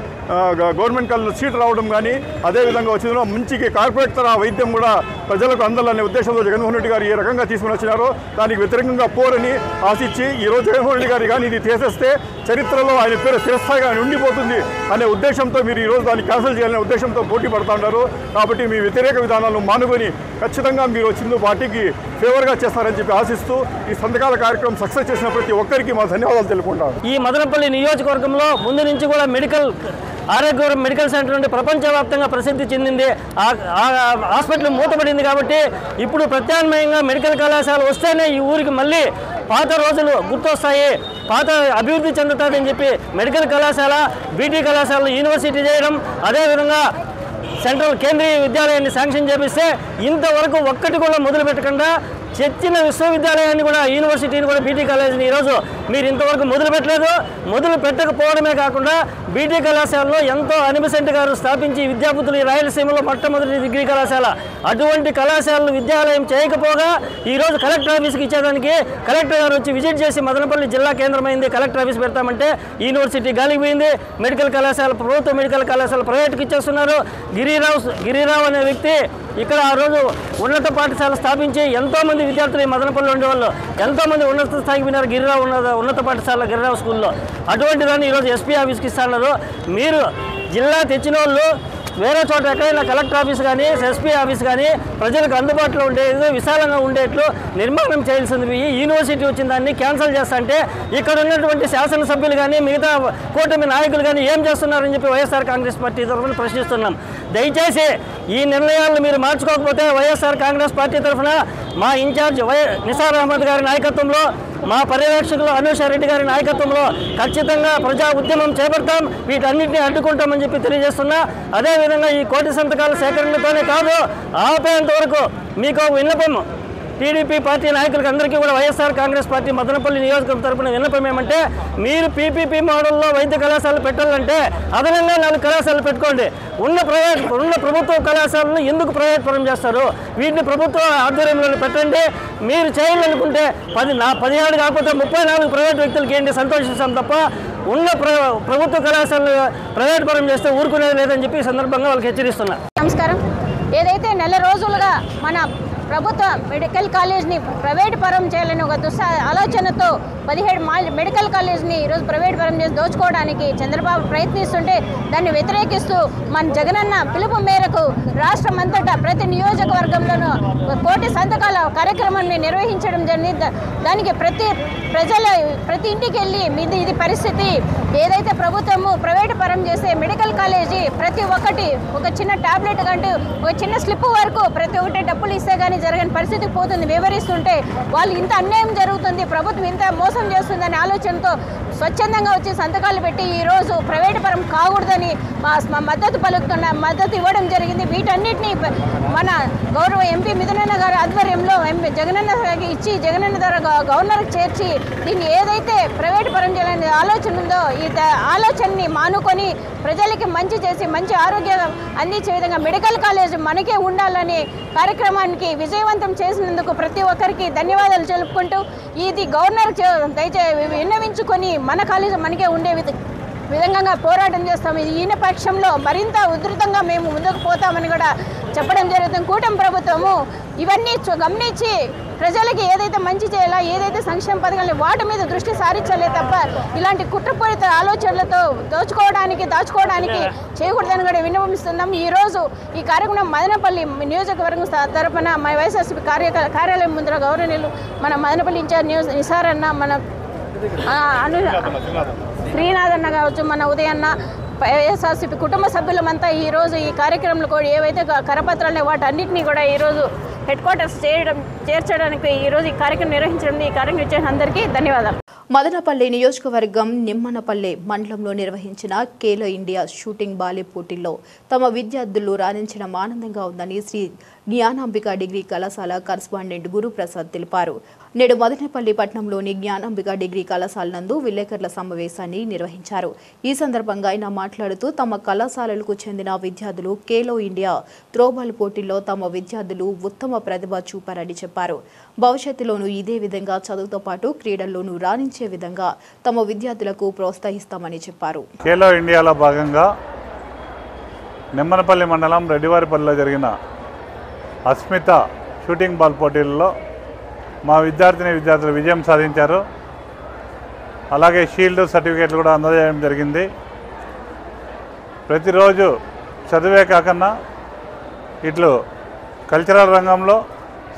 గవర్నమెంట్ కాలేజీలో సీట్ రావడం కానీ, అదేవిధంగా వచ్చిన మంచికి కార్పొరేట్ తరహా వైద్యం కూడా ప్రజలకు అందాలనే ఉద్దేశంతో జగన్మోహన్ రెడ్డి గారు ఏ రకంగా తీసుకుని వచ్చినారో దానికి వ్యతిరేకంగా పోరని ఆశించి ఈరోజు జగన్మోహన్ రెడ్డి గారు కానీ ఇది తీసేస్తే చరిత్రలో ఆయన పేరు స్థిరస్థాయిగా ఉండిపోతుంది అనే ఉద్దేశంతో మీరు ఈరోజు దాన్ని క్యాన్సిల్ చేయాలనే ఉద్దేశంతో పోటీ పడుతూ ఉన్నారు. కాబట్టి మీ వ్యతిరేక విధానాలను మానుకొని ఖచ్చితంగా మీరు సింధు పార్టీకి ఫేవర్గా చేస్తారని చెప్పి ఆశిస్తూ ఈ సంతకాల కార్యక్రమం సక్సెస్ చేసిన ప్రతి ఒక్కరికి మా ధన్యవాదాలు తెలుపుకుంటాం. ఈ మదనపల్లి నియోజకవర్గంలో ముందు నుంచి కూడా ఆరోగ్యవరం మెడికల్ సెంటర్ నుండి ప్రపంచవ్యాప్తంగా ప్రసిద్ధి చెందింది. హాస్పిటల్ మూతపడింది కాబట్టి ఇప్పుడు ప్రత్యామ్నాయంగా మెడికల్ కళాశాల వస్తేనే ఈ ఊరికి మళ్ళీ పాత రోజులు గుర్తొస్తాయి, పాత అభివృద్ధి చెందుతుందని చెప్పి మెడికల్ కళాశాల, బీటీ కళాశాలలో యూనివర్సిటీ చేయడం, అదేవిధంగా సెంట్రల్ కేంద్రీయ విద్యాలయాన్ని శాంక్షన్ చేపిస్తే ఇంతవరకు ఒక్కటి కూడా మొదలు పెట్టకుండా చర్చిన విశ్వవిద్యాలయాన్ని కూడా, యూనివర్సిటీని కూడా, బీటీ కాలేజీని ఈరోజు మీరు ఇంతవరకు మొదలు పెట్టలేదు. మొదలు పెట్టకపోవడమే కాకుండా బీటీ కళాశాలలో ఎంతో అనిబిసెంట్ గారు స్థాపించి విద్యాబుద్ధులు రాయలసీమలో మొట్టమొదటి డిగ్రీ కళాశాల, అటువంటి కళాశాలను విద్యాలయం చేయకపోగా ఈరోజు కలెక్టర్ ఆఫీస్కి ఇచ్చేదానికి కలెక్టర్ గారు వచ్చి విజిట్ చేసి మదనపల్లి జిల్లా కేంద్రమైంది, కలెక్టర్ ఆఫీస్ పెడతామంటే యూనివర్సిటీ గాలిపోయింది. మెడికల్ కళాశాల, ప్రభుత్వ మెడికల్ కళాశాల ప్రైవేట్కి ఇచ్చేస్తున్నారు. గిరిరావు అనే వ్యక్తి ఇక్కడ ఆ రోజు ఉన్నత పాఠశాల స్థాపించి ఎంతోమంది విద్యార్థులు ఈ మదనపల్లి ఉండేవాళ్ళు ఎంతోమంది ఉన్నత స్థాయికి పోయినారు గిరిరావు ఉన్నత పాఠశాల గిరిరావు స్కూల్లో. అటువంటి దాన్ని ఈరోజు ఎస్పీ ఆఫీస్కి ఇస్తున్నారు. మీరు జిల్లా తెచ్చిన వాళ్ళు వేరే చోట ఎక్కడైనా కలెక్టర్ ఆఫీస్ కానీ, ఎస్పీ ఆఫీస్ కానీ ప్రజలకు అందుబాటులో ఉండేది, విశాలంగా ఉండేట్లు నిర్మాణం చేయాల్సింది. యూనివర్సిటీ వచ్చిన దాన్ని క్యాన్సిల్ చేస్తా అంటే ఇక్కడ ఉన్నటువంటి శాసనసభ్యులు కానీ, మిగతా కూటమి నాయకులు కానీ ఏం చేస్తున్నారని చెప్పి వైఎస్ఆర్ కాంగ్రెస్ పార్టీ తరఫున ప్రశ్నిస్తున్నాం. దయచేసి ఈ నిర్ణయాలను మీరు మార్చుకోకపోతే వైఎస్ఆర్ కాంగ్రెస్ పార్టీ తరఫున మా ఇన్ఛార్జ్ నిసార్ అహ్మద్ గారి నాయకత్వంలో, మా పర్యవేక్షకులు అనూషారెడ్డి గారి నాయకత్వంలో ఖచ్చితంగా ప్రజా ఉద్యమం చేపడతాం, వీటన్నింటినీ అడ్డుకుంటామని చెప్పి తెలియజేస్తున్నా. అదేవిధంగా ఈ కోటి సంతకాల సేకరణతోనే కాదు, ఆపేంత వరకు మీకు విన్నపం టీడీపీ పార్టీ నాయకులకు అందరికీ కూడా వైఎస్ఆర్ కాంగ్రెస్ పార్టీ మదనపల్లి నియోజకవర్గం తరపున విన్నపం ఏమంటే, మీరు పీపీపీ మోడల్లో వైద్య కళాశాలలు పెట్టాలంటే అదనంగా 4 కళాశాలలు పెట్టుకోండి. ఉన్న ప్రభుత్వ కళాశాలను ఎందుకు ప్రైవేట్ పరం చేస్తారు? వీటిని ప్రభుత్వ ఆధ్వర్యంలో పెట్టండి. మీరు చేయాలనుకుంటే 17 కాకపోతే 34 ప్రైవేట్ వ్యక్తులకి ఏంటి సంతోషిస్తాం తప్ప ఉన్న ప్రభుత్వ కళాశాలను ప్రైవేట్ పరం చేస్తే ఊరుకునేది లేదని చెప్పి ఈ సందర్భంగా వాళ్ళకి హెచ్చరిస్తున్నా. నమస్కారం. ఏదైతే నెల రోజులుగా మన ప్రభుత్వ మెడికల్ కాలేజ్ని ప్రైవేట్ పరం చేయాలని ఒక ఆలోచనతో 17 మెడికల్ కాలేజ్ని ఈరోజు ప్రైవేట్ పరం చేసి దోచుకోవడానికి చంద్రబాబు ప్రయత్నిస్తుంటే దాన్ని వ్యతిరేకిస్తూ మన జగనన్న పిలుపు మేరకు రాష్ట్రం అంతటా ప్రతి నియోజకవర్గంలోనూ కోటి సంతకాల కార్యక్రమాన్ని నిర్వహించడం జరిగింది. దానికి ప్రతి ఇంటికి వెళ్ళి ఇది పరిస్థితి, ఏదైతే ప్రభుత్వము ప్రైవేట్ పరం చేసే మెడికల్ కాలేజీ ప్రతి ఒక్కటి ఒక చిన్న టాబ్లెట్ కంటూ ఒక చిన్న స్లిప్ వరకు ప్రతి ఒక్కటి డబ్బులు ఇస్తే కానీ జరగని పరిస్థితికి పోతుంది. వివరిస్తుంటే వాళ్ళు ఇంత అన్యాయం జరుగుతుంది, ప్రభుత్వం ఇంత మోసం చేస్తుందనే ఆలోచనతో స్వచ్ఛందంగా వచ్చి సంతకాలు పెట్టి ఈరోజు ప్రైవేట్ పరం కాకూడదని మద్దతు ఇవ్వడం జరిగింది. వీటన్నిటినీ మన గౌరవ ఎంపీ మిథునన్న గారి ఆధ్వర్యంలో జగనన్న ఇచ్చి జగనన్న ద్వారా గవర్నర్కి చేర్చి దీన్ని ఏదైతే ప్రైవేట్ పరం చేయాలనే ఆలోచన ఉందో ఈ ఆలోచనని మానుకొని ప్రజలకి మంచి చేసి మంచి ఆరోగ్యం అందించే విధంగా మెడికల్ కాలేజ్ మనకే ఉండాలని కార్యక్రమానికి విజయవంతం చేసినందుకు ప్రతి ఒక్కరికి ధన్యవాదాలు తెలుపుకుంటూ ఇది గవర్నర్ దయచేసి విన్నవించుకొని మన కాలేజ్ మనకే ఉండే విధంగా పోరాటం చేస్తాం. ఈయన పక్షంలో మరింత ఉధృతంగా మేము ముందుకు పోతామని కూడా చెప్పడం జరుగుతుంది. కూటమి ప్రభుత్వము ఇవన్నీ గమనించి ప్రజలకి ఏదైతే మంచి చేయాలా, ఏదైతే సంక్షేమ పథకాలు వాటి మీద దృష్టి సారించాలే తప్ప ఇలాంటి కుట్రపూరిత ఆలోచనలతో దాచుకోవడానికి చేయకూడదని కూడా విన్నవిస్తున్నాం. ఈరోజు ఈ కార్యక్రమం మదనపల్లి నియోజకవర్గం తరఫున మా వైఎస్ఆర్సీపీ కార్యాలయం ముందర గౌరవనీయులు మన మదనపల్లి ఇన్ఛార్జ్ నిసార్ అన్న, మన శ్రీనాథ్ అన్న కావచ్చు, మన ఉదయన్న, వైఎస్ఆర్సీపీ కుటుంబ సభ్యులమంతా ఈరోజు ఈ కార్యక్రమంలో కూడా ఏవైతే కరపత్రాలు వాటన్నిటినీ కూడా ఈరోజు హెడ్ క్వార్టర్స్ చేర్చడానికి ఈరోజు ఈ కార్యక్రమం నిర్వహించడం, ఈ కార్యక్రమం ఇచ్చిన అందరికీ ధన్యవాదాలు. మదనపల్లి నియోజకవర్గం నిమ్మనపల్లె మండలంలో నిర్వహించిన ఖేలో ఇండియా షూటింగ్ బాలీ పోటీల్లో తమ విద్యార్థులు రాణించడం ఆనందంగా ఉందని శ్రీ జ్ఞానాంబిక డిగ్రీ కళాశాల కరస్పాండెంట్ గురుప్రసాద్ తెలిపారు. నేడు మదనపల్లి పట్టణంలోని జ్ఞానాంబిక డిగ్రీ కళాశాల నందు విలేకరుల సమావేశాన్ని నిర్వహించారు. ఈ సందర్భంగా ఆయన మాట్లాడుతూ తమ కళాశాలలకు చెందిన విద్యార్థులు ఖేలో ఇండియా త్రోబాల్ పోటీల్లో తమ విద్యార్థులు ఉత్తమ ప్రతిభ చూపారని చెప్పారు. భవిష్యత్తులోనూ ఇదే విధంగా చదువుతో పాటు క్రీడల్లోనూ రాణించి అందించే విధంగా తమ విద్యార్థులకు ప్రోత్సహిస్తామని చెప్పారు. ఖేలో ఇండియాలో భాగంగా నిమ్మనపల్లి మండలం రెడ్డివారిపల్లిలో జరిగిన అస్మిత షూటింగ్ బాల్ పోటీల్లో మా విద్యార్థులు విజయం సాధించారు. అలాగే షీల్డ్ సర్టిఫికేట్లు కూడా అందజేయడం జరిగింది. ప్రతిరోజు చదివే కాకుండా ఇట్లు కల్చరల్ రంగంలో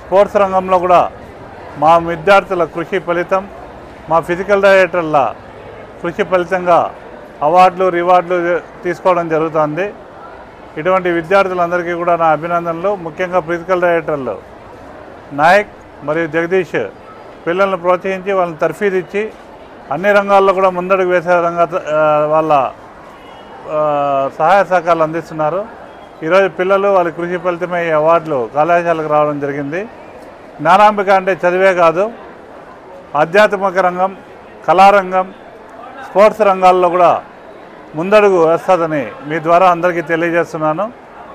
స్పోర్ట్స్ రంగంలో కూడా మా విద్యార్థుల కృషి ఫలితం, మా ఫిజికల్ డైరెక్టర్ల కృషి ఫలితంగా అవార్డులు రివార్డులు తీసుకోవడం జరుగుతుంది. ఇటువంటి విద్యార్థులందరికీ కూడా నా అభినందనలు. ముఖ్యంగా ఫిజికల్ డైరెక్టర్లు నాయక్ మరియు జగదీష్ పిల్లలను ప్రోత్సహించి వాళ్ళని తర్ఫీదు ఇచ్చి అన్ని రంగాల్లో కూడా ముందడుగు వేసే వాళ్ళ సహాయ సహకారాలు అందిస్తున్నారు. ఈరోజు పిల్లలు వాళ్ళ కృషి ఫలితమై అవార్డులు కళాశాలకు రావడం జరిగింది. జ్ఞానాంబిక అంటే చదివే కాదు, ఆధ్యాత్మిక రంగం, కళారంగం, స్పోర్ట్స్ రంగాల్లో కూడా ముందడుగు వేస్తుందని మీ ద్వారా అందరికీ తెలియజేస్తున్నాను.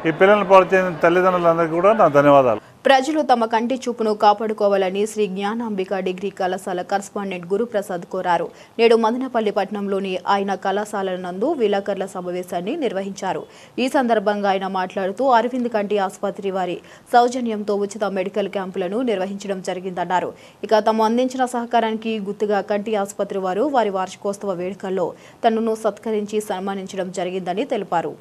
ఈ పిల్లలను ప్రోత్సహించిన తల్లిదండ్రులందరికీ కూడా నా ధన్యవాదాలు. ప్రజలు తమ కంటి చూపును కాపాడుకోవాలని శ్రీ జ్ఞానాంబిక డిగ్రీ కళాశాల కరస్పాండెంట్ గురుప్రసాద్ కోరారు. నేడు మదనపల్లి పట్టణంలోని ఆయన కళాశాల నందు విలేకరుల సమావేశాన్ని నిర్వహించారు. ఈ సందర్భంగా ఆయన మాట్లాడుతూ అరవింద్ కంటి ఆసుపత్రి వారి సౌజన్యంతో ఉచిత మెడికల్ క్యాంపులను నిర్వహించడం జరిగిందన్నారు. ఇక తాము అందించిన సహకారానికి గుర్తుగా కంటి ఆసుపత్రి వారు వారి వార్షికోత్సవ వేడుకల్లో తనను సత్కరించి సన్మానించడం జరిగిందని తెలిపారు.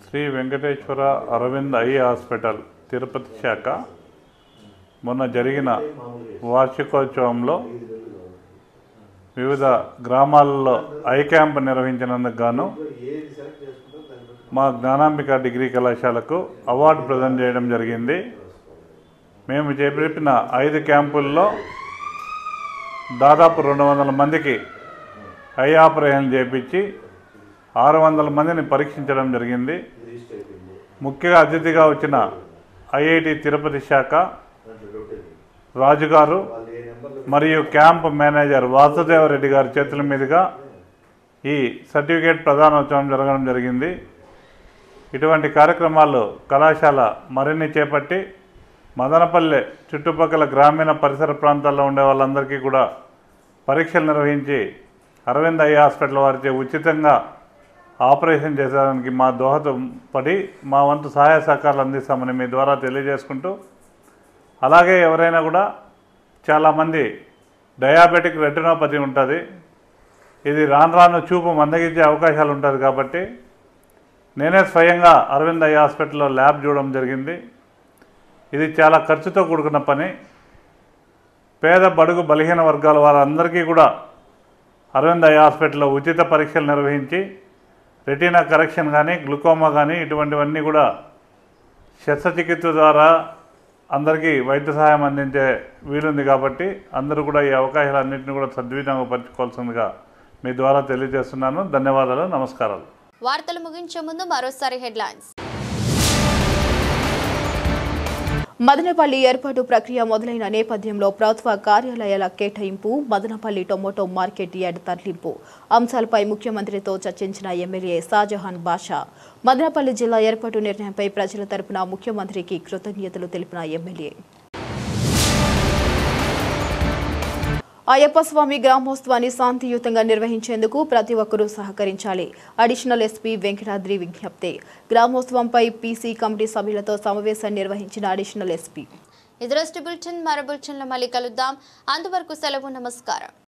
శ్రీ వెంకటేశ్వర అరవింద్ ఐ హాస్పిటల్ తిరుపతి శాఖ మొన్న జరిగిన వార్షికోత్సవంలో వివిధ గ్రామాలలో ఐ క్యాంప్ నిర్వహించినందుకు గాను మా జ్ఞానాంబిక డిగ్రీ కళాశాలకు అవార్డు ప్రదానం చేయడం జరిగింది. మేము చేపట్టిన 5 క్యాంపుల్లో దాదాపు 200 మందికి ఐ ఆపరేషన్ చేయించి 600 మందిని పరీక్షించడం జరిగింది. ముఖ్యంగా అతిథిగా వచ్చిన ఐఐటి తిరుపతి శాఖ రాజుగారు మరియు క్యాంప్ మేనేజర్ వాసుదేవరెడ్డి గారి చేతుల మీదుగా ఈ సర్టిఫికేట్ ప్రదానోత్సవం జరగడం జరిగింది. ఇటువంటి కార్యక్రమాలు కళాశాల మరిన్ని చేపట్టి మదనపల్లె చుట్టుపక్కల గ్రామీణ పరిసర ప్రాంతాల్లో ఉండే వాళ్ళందరికీ కూడా పరీక్షలు నిర్వహించి అరవింద్ ఐ హాస్పిటల్ వారిచే ఉచితంగా ఆపరేషన్ చేసేదానికి మా దోహదం పడి మా వంతు సహాయ సహకారాలు అందిస్తామని మీ ద్వారా తెలియజేసుకుంటూ, అలాగే ఎవరైనా కూడా చాలామంది డయాబెటిక్ రెటినోపతి ఉంటుంది, ఇది రాను రాను చూపు మందగించే అవకాశాలు ఉంటుంది. కాబట్టి నేనే స్వయంగా అరవింద్ ఐ హాస్పిటల్లో ల్యాబ్ చూడడం జరిగింది. ఇది చాలా ఖర్చుతో కూడుకున్న పని. పేద బడుగు బలహీన వర్గాల వారందరికీ కూడా అరవింద్ ఐ హాస్పిటల్లో ఉచిత పరీక్షలు నిర్వహించి రెటీనా కరెక్షన్ కానీ గ్లూకోమా కానీ ఇటువంటివన్నీ కూడా శస్త్రచికిత్స ద్వారా అందరికీ వైద్య సహాయం అందించే వీలుంది. కాబట్టి అందరూ కూడా ఈ అవకాశాలన్నింటినీ కూడా సద్వినియోగపరచుకోవాల్సిందిగా మీ ద్వారా తెలియజేస్తున్నాను. ధన్యవాదాలు, నమస్కారాలు. వార్తలు ముగించే ముందు మరోసారి హెడ్లైన్స్. మదనపల్లి ఏర్పాటు ప్రక్రియ మొదలైన నేపథ్యంలో ప్రభుత్వ కార్యాలయాల కేటాయింపు, మదనపల్లి టొమాటో మార్కెట్ యార్డ్ తరలింపు అంశాలపై ముఖ్యమంత్రితో చర్చించిన ఎమ్మెల్యే షాజహాన్ బాషా. మదనపల్లి జిల్లా ఏర్పాటు నిర్ణయంపై ప్రజల తరపున ముఖ్యమంత్రికి కృతజ్ఞతలు తెలిపిన ఎమ్మెల్యే. అయ్యప్ప స్వామి గ్రామోత్సవాన్ని శాంతియుతంగా నిర్వహించేందుకు ప్రతి ఒక్కరూ సహకరించాలి. అడిషనల్ ఎస్పీ వెంకటాద్రి విజ్ఞప్తి. గ్రామోత్సవంపై పీసీ కమిటీ సభ్యులతో సమావేశాన్ని నిర్వహించిన అడిషనల్ ఎస్పీ. ఇది బులెటిన్. మరో బులెటిన్లో మళ్ళీ కలుద్దాం. అంతవరకు సెలవు. నమస్కారం.